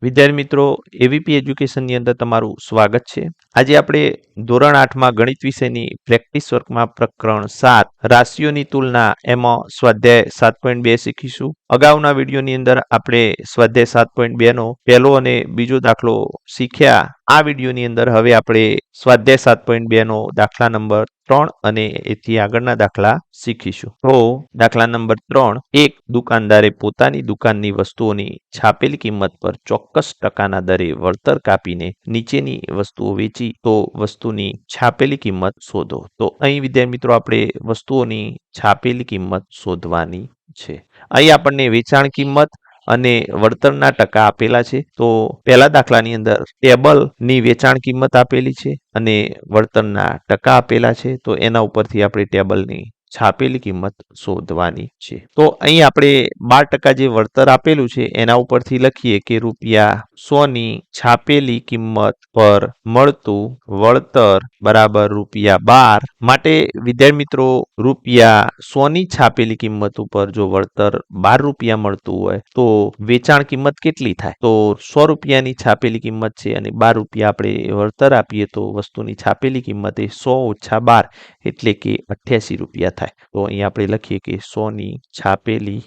વિદ્યાર્થી મિત્રો, એવીપી એજ્યુકેશનની અંદર તમારું સ્વાગત છે. આજે આપણે ધોરણ 8માં ગણિત વિષયની પ્રેક્ટિસ વર્કમાં પ્રકરણ 7 રાશિઓની તુલના એમાં સ્વાધ્યાય 7.2 શીખીશું. અગાઉના વિડીયોની અંદર આપણે સ્વાધ્યાય 7.2 નો પહેલો અને બીજો દાખલો શીખ્યા. આ વિડીયોની અંદર હવે આપણે સ્વાધ્યાય 7.2 નો દાખલા નંબર 3 અને એથી આગળના દાખલા શીખીશું. તો દાખલા નંબર 3, એક દુકાનદારે પોતાની દુકાનની વસ્તુઓની છાપેલી કિંમત પર ચોક્કસ ટકાના દરે વળતર કાપીને નીચેની વસ્તુઓ વેચી તો વસ્તુની છાપેલી કિંમત શોધો. તો અહીં વિદ્યાર્થી મિત્રો આપણે વસ્તુઓની છાપેલી કિંમત શોધવાની છે. અહીં આપણને વેચાણ કિંમત અને વળતરના ટકા આપેલા છે. તો પહેલા દાખલાની અંદર ટેબલની વેચાણ કિંમત આપેલી છે અને વળતરના ટકા આપેલા છે. તો એના ઉપરથી આપણે ટેબલની છાપેલી કિંમત શોધવાની છે. તો અહીં આપણે 12% જે વળતર આપેલું છે એના ઉપરથી લખીએ કે ₹100 ની છાપેલી કિંમત પર મળતું વળતર બરાબર ₹12. માટે વિદ્યાર્થી મિત્રો, ₹100 ની છાપેલી કિંમત ઉપર જો વળતર ₹12 મળતું હોય તો વેચાણ કિંમત કેટલી થાય? તો ₹100 ની છાપેલી કિંમત છે અને ₹12 આપણે વળતર આપીએ તો વસ્તુની છાપેલી કિંમત એ 100 ઓછા 12 એટલે કે ₹88 થાય. તો અહીં આપણે લખીએ કે 100 ની છાપેલી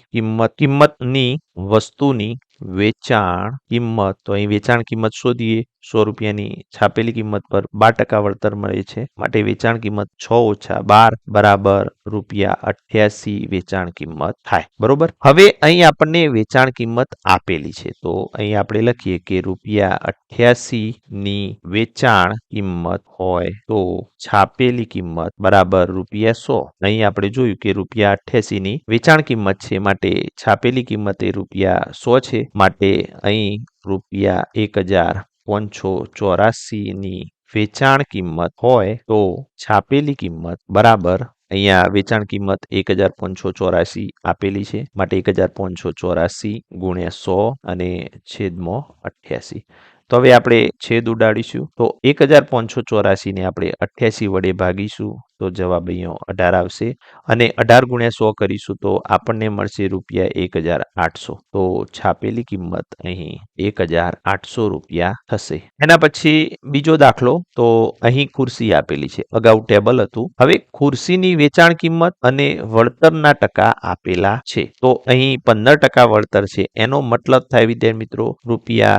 કિંમતની વસ્તુની વેચાણ કિંમત. તો અહીં વેચાણ કિંમત શોધીએ. ₹100 ની છાપેલી કિંમત પર 12% વળતર મળે છે, માટે વેચાણ કિંમત 6 ઓછા 12 બરાબર ₹88 વેચાણ કિંમત થાય. બરોબર. હવે અહીં આપણને વેચાણ કિંમત આપેલી છે. તો અહીં આપણે લખીએ કે ₹88 ની વેચાણ કિંમત હોય તો છાપેલી કિંમત બરાબર ₹100. અહીં આપણે જોયું કે ₹88 ની વેચાણ કિંમત છે, માટે છાપેલી કિંમત એ ₹100 છે. માટે અહીં ₹1584 ની વેચાણ કિંમત હોય તો છાપેલી કિંમત બરાબર, અહીંયા વેચાણ કિંમત 1584 આપેલી છે, માટે 1584 ગુણ્યા 100 અને છેદમાં 88. તો હવે આપણે છેદ ઉડાડીશું. તો 1584 ને આપણે 88 વડે ભાગીશું તો જવાબ અહીંયા 18 આવશે અને 18 ગુણ્યા 100 કરીશું તો આપણને મળશે ₹1800. તો છાપેલી કિંમત અહીં ₹1800 થશે. એના પછી બીજો દાખલો. તો અહીં ખુરશી આપેલી છે, અગાઉ ટેબલ હતું. હવે ખુરશીની વેચાણ કિંમત અને વળતરના ટકા આપેલા છે. તો અહીં 15% વળતર છે, એનો મતલબ થાય વિદ્યાર્થી મિત્રો ₹100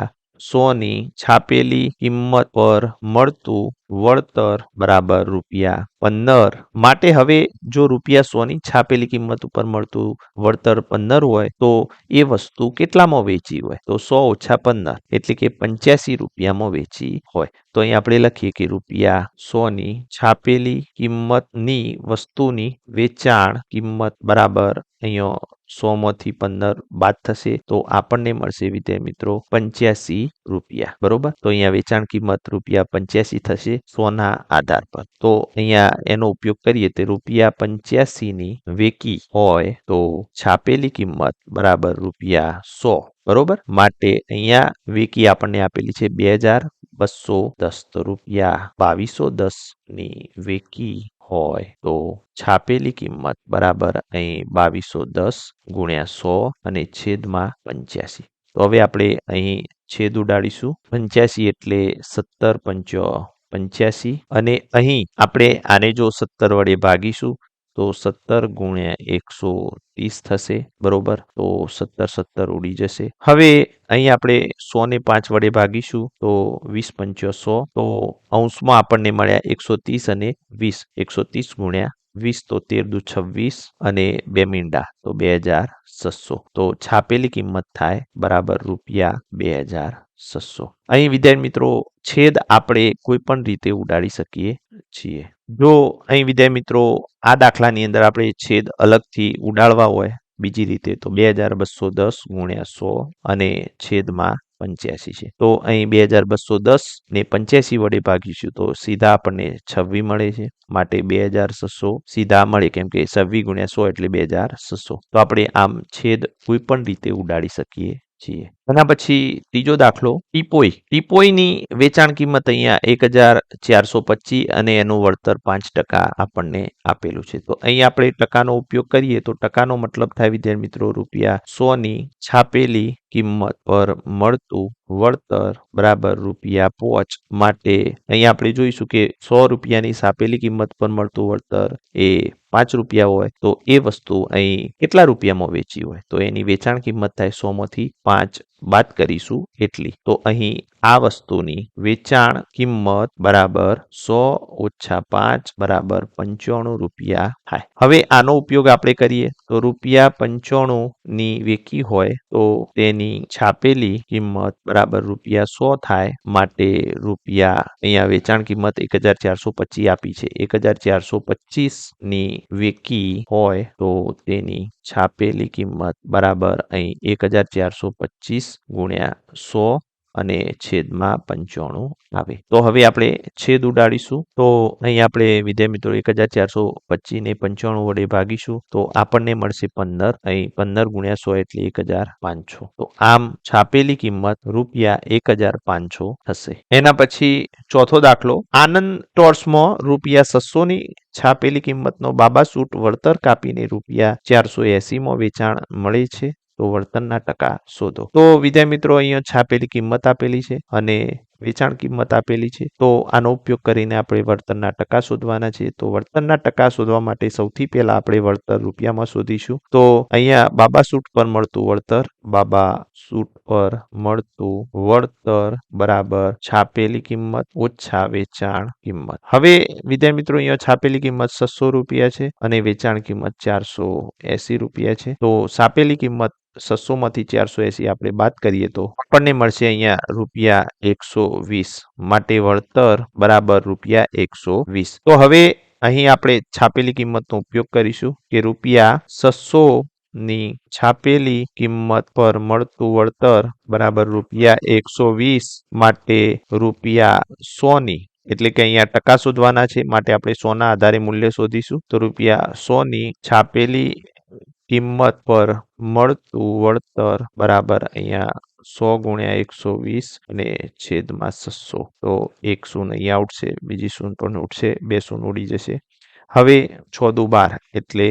ની છાપેલી કિંમત પર મળતું વળતર બરાબર ₹15. માટે હવે જો ₹100 ની છાપેલી કિંમત ઉપર મળતું વળતર 15 હોય તો એ વસ્તુ કેટલામાં વેચી હોય? તો 100 ઓછા 15 એટલે કે ₹85 વેચી હોય. તો અહીં આપણે લખીએ કે ₹100 ની છાપેલી કિંમતની વસ્તુની વેચાણ કિંમત બરાબર, અહીંયા 100 માંથી 15 બાદ થશે તો આપણને મળશે વિદ્યાર્થી મિત્રો ₹85. બરોબર. તો અહીંયા વેચાણ કિંમત ₹85 થશે 100 ના આધાર પર. તો અહીંયા એનો ઉપયોગ કરીએ તો ₹85 ની વેકી હોય તો છાપેલી કિંમત બરાબર ₹100. બરોબર. માટે અહીંયા વેકી આપણને આપેલી છે 2210. તો ₹2210 ની વેકી હોય તો છાપેલી કિંમત બરાબર અહીં 2210 ગુણ્યા 100 અને છેદમાં 85. તો હવે આપણે અહીં છેદ ઉડાડીશું. 85 એટલે 17 પંચો 85 અને અહીં આપણે આને જો 17 વડે ભાગીશું તો 17 ગુણ્યા 130 થશે. બરોબર. તો 17 ઉડી જશે. હવે અહીં આપણે 100 ને 5 વડે ભાગીશું તો 20 પંચો 100. તો અંશમાં આપણને મળ્યા 130 અને 20. 130 ગુણ્યા 20 તો 13 દુ 26 અને 2 મીંડા તો 2600. તો છાપેલી કિંમત થાય બરાબર ₹2600. અહીં વિદ્યાર્થી મિત્રો, છેદ આપણે કોઈ પણ રીતે ઉડાડી શકીએ છીએ. જો અહીં વિદ્યાર્થી મિત્રો આ દાખલાની અંદર આપણે છેદ અલગથી ઉડાડવા હોય બીજી રીતે તો 2210 ગુણ્યા 100 અને છેદમાં 85 છે. તો અહીં 2210 ને 85 વડે ભાગીશું તો સીધા આપણને 26 મળે છે, માટે 2600 સીધા મળે, કેમ કે 26 ગુણ્યા 100 એટલે 2600. તો આપણે આમ છેદ કોઈ પણ રીતે ઉડાડી શકીએ છીએ. એના પછી ત્રીજો દાખલો ટીપોઈની વેચાણ કિંમત અહીંયા 1425 અને એનું વળતર 5% આપણને આપેલું છે. તો અહીં આપણે ટકાનો ઉપયોગ કરીએ તો ટકાનો મતલબ થાય વિદ્યાર્થી મિત્રો ₹100 ની છાપેલી કિંમત પર મળતું વળતર બરાબર ₹5 માટે અહીંયા આપણે જોઈશું કે ₹100 છાપેલી કિંમત પર મળતું વળતર એ ₹5 હોય તો એ વસ્તુ અહીં કેટલા રૂપિયામાં વેચી હોય તો એની વેચાણ કિંમત થાય 100 માંથી 5 બાદ કરીશું એટલી. તો અહીં આ વસ્તુની વેચાણ કિંમત બરાબર 100 ઓછા 5 બરાબર ₹95 થાય. હવે આનો ઉપયોગ આપણે કરીએ તો ₹95 ની વેચી હોય તો તેની છાપેલી કિંમત બરાબર ₹100 થાય માટે અહીંયા વેચાણ કિંમત 1425 આપી છે 1425 ની વેચી હોય તો તેની છાપેલી કિંમત બરાબર અહીં 1425 ગુણ્યા 100 અને છેદમાં 95 આવે. તો હવે આપણે છેદ ઉડાડીશું તો અહીં આપણે વિદ્યાર્થી મિત્રો 1425 ને 95 વડે ભાગીશું તો આપણને મળશે 15. અહીં 15 ગુણ્યા 100 એટલે 1500. તો આમ છાપેલી કિંમત ₹1500 થશે. એના પછી ચોથો દાખલો આનંદ ટોર્સમાં ₹600 ની છાપેલી કિંમતનો બાબાસૂટ વળતર કાપીને ₹480 વેચાણ મળે છે તો વળતરના ટકા શોધો. તો વિદ્યાર્થી મિત્રો અહીંયા છાપેલી કિંમત આપેલી છે અને વેચાણ કિંમત આપેલી છે તો આનો ઉપયોગ કરીને આપણે વળતરના ટકા શોધવાના છે. તો વળતરના ટકા શોધવા માટે સૌથી પહેલા આપણે વળતર રૂપિયામાં શોધીશું. તો અહીંયા બાબાસૂટ પર મળતું વળતર બરાબર છાપેલી કિંમત ઓછા વેચાણ કિંમત. હવે વિદ્યાર્થી મિત્રો અહીંયા છાપેલી કિંમત ₹600 છે અને વેચાણ કિંમત ₹480 છે. તો છાપેલી કિંમત 600 માંથી 480 આપણે બાદ કરીએ તો આપણને મળશે અહીંયા ₹120 માટે વળતર બરાબર ₹120. તો હવે અહીં આપણે છાપેલી કિંમતનો ઉપયોગ કરીશું કે ₹600 ની છાપેલી કિંમત પર મળતું વળતર બરાબર ₹120 માટે ₹100 ની એટલે કે અહીંયા ટકા શોધવાના છે માટે આપણે 100 ના આધારે મૂલ્ય શોધીશું. તો ₹100 ની છાપેલી કિંમત પર મળતું વળતર બરાબર અહીંયા 100 ગુણ્યા 120 અને છેદમાં 600. તો એક શૂન્ય અહીંયા ઉડશે બીજી શૂન્ય પણ ઉડશે 2 શૂન્ય ઉડી જશે. હવે 6 દુ 12 એટલે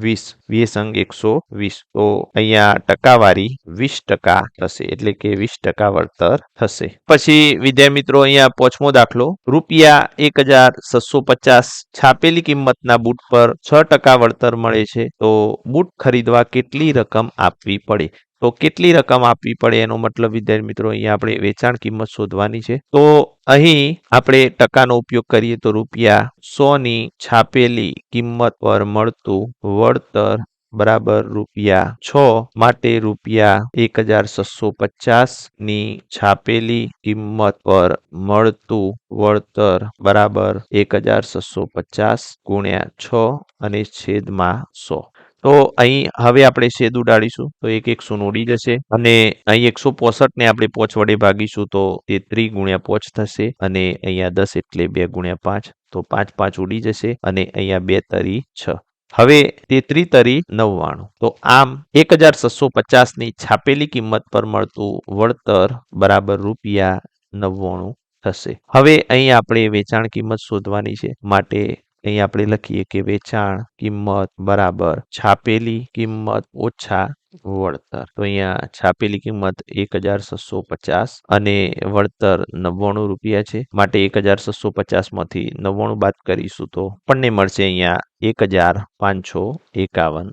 20 20 અંક 120 તો અહીંયા ટકાવારી 20% થશે એટલે કે 20% વળતર થશે. પછી વિદ્યાર્થી મિત્રો અહીંયા પાંચમો દાખલો ₹1650 છાપેલી કિંમતના બૂટ પર 6% વળતર મળે છે તો બૂટ ખરીદવા કેટલી રકમ આપવી પડે. તો કેટલી રકમ આપવી પડે એનો મતલબ વિદ્યાર્થી મિત્રો અહીંયા આપણે વેચાણ કિંમત શોધવાની છે. તો અહીં આપણે ટકાનો ઉપયોગ કરીએ તો ₹100 ની છાપેલી કિંમત પર મળતું વળતર બરાબર ₹6 માટે ₹1650 ની છાપેલી કિંમત પર મળતું વળતર બરાબર 1650 ગુણ્યા 6 અને છેદમાં 100. તો અહીં હવે આપણે છેદ ઉડાડીશું તો એક શૂન્ય ઉડી જશે અને અહીં 165 ને આપણે 5 વડે ભાગીશું તો 33 ગુણ્યા 5 થશે અને અહીંયા 10 એટલે 2 ગુણ્યા 5 તો 5 5 ઉડી જશે અને અહીંયા 2 તરી 6. હવે 33 તરી 99. તો આમ 1650 ની છાપેલી કિંમત પર મળતું વળતર બરાબર ₹99 થશે. હવે અહીં આપણે વેચાણ કિંમત શોધવાની છે માટે અહીં આપણે લખીએ કે વેચાણ કિંમત બરાબર છાપેલી કિંમત ઓછા વળતર. તો અહીંયા છાપેલી કિંમત 1650 અને વળતર ₹99 છે માટે 1650 માંથી 99 બાદ કરીશું તો આપણને મળશે અહીંયા ₹1551.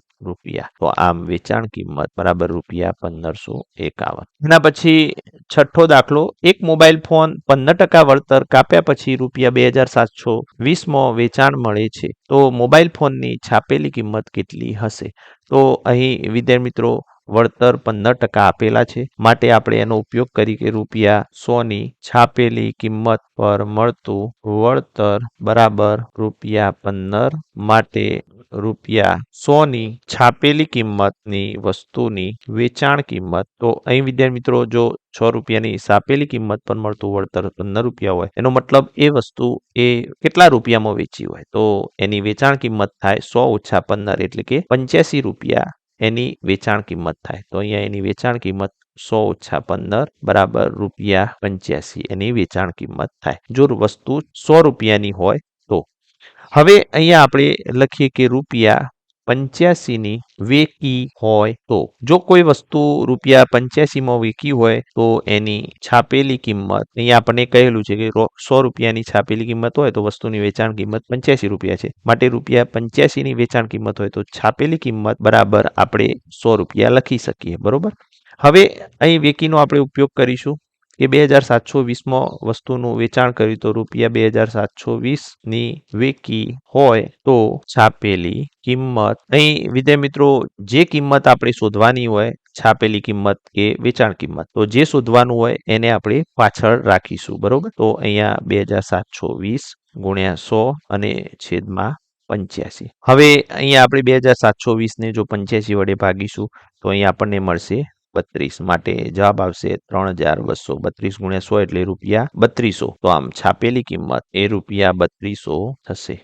તો આમ વેચાણ કિંમત બરાબર ₹1551. એના પછી છઠ્ઠો દાખલો એક મોબાઈલ ફોન 15% વળતર કાપ્યા પછી ₹2720 માં વેચાણ મળે છે તો મોબાઈલ ફોનની છાપેલી કિંમત કેટલી હશે. તો અહીં વિદ્યાર્થી મિત્રો વળતર 15% આપેલા છે માટે આપણે એનો ઉપયોગ કરી કે ₹100 ની છાપેલી કિંમત પર મળતું વળતર બરાબર ₹15 માટે ₹100 ની છાપેલી કિંમતની વસ્તુની વેચાણ કિંમત. તો અહીં વિદ્યાર્થી મિત્રો જો ₹6 ની છાપેલી કિંમત પર મળતું વળતર ₹15 હોય એનો મતલબ એ વસ્તુ એ કેટલા રૂપિયામાં વેચી હોય તો એની વેચાણ કિંમત થાય 100 ઓછા 15 એટલે કે ₹85 એની વેચાણ કિંમત થાય. તો અહીંયા એની વેચાણ કિંમત 100 ઓછા 15 બરાબર ₹85 એની વેચાણ કિંમત થાય. જો વસ્તુ 100 રૂપિયાની હોય તો. હવે અહીંયા આપણે લખીએ કે ₹85 ની વેકી હોય તો. જો કોઈ વસ્તુ ₹85 માં વેકી હોય તો એની છાપેલી કિંમત અહીંયા આપણને કહેલું છે કે 100 રૂપિયાની છાપેલી કિંમત હોય તો વસ્તુની વેચાણ કિંમત ₹85 છે. માટે ₹85 ની વેચાણ કિંમત હોય તો છાપેલી કિંમત બરાબર આપણે ₹100 લખી શકીએ. બરોબર. હવે અહીં વેકીનો આપણે ઉપયોગ કરીશું કે 2720માં વસ્તુનું વેચાણ કર્યું તો ₹2720 ની વેકી હોય તો છાપેલી કિંમત અહીં વિદ્યાર્થી મિત્રો જે કિંમત આપણે શોધવાની હોય છાપેલી કિંમત કે વેચાણ કિંમત તો જે શોધવાનું હોય એને આપણે પાછળ રાખીશું. બરોબર. તો અહીંયા 2720 ગુણ્યા 100 અને છેદમાં 85. હવે અહીંયા આપણે 2720 ને જો 85 વડે ભાગીશું તો અહીંયા આપણને મળશે 32. માટે જવાબ આવશે 3232 ગુણ્યા 100 એટલે ₹3200. તો આમ છાપેલી કિંમત એ ₹3200 થશે.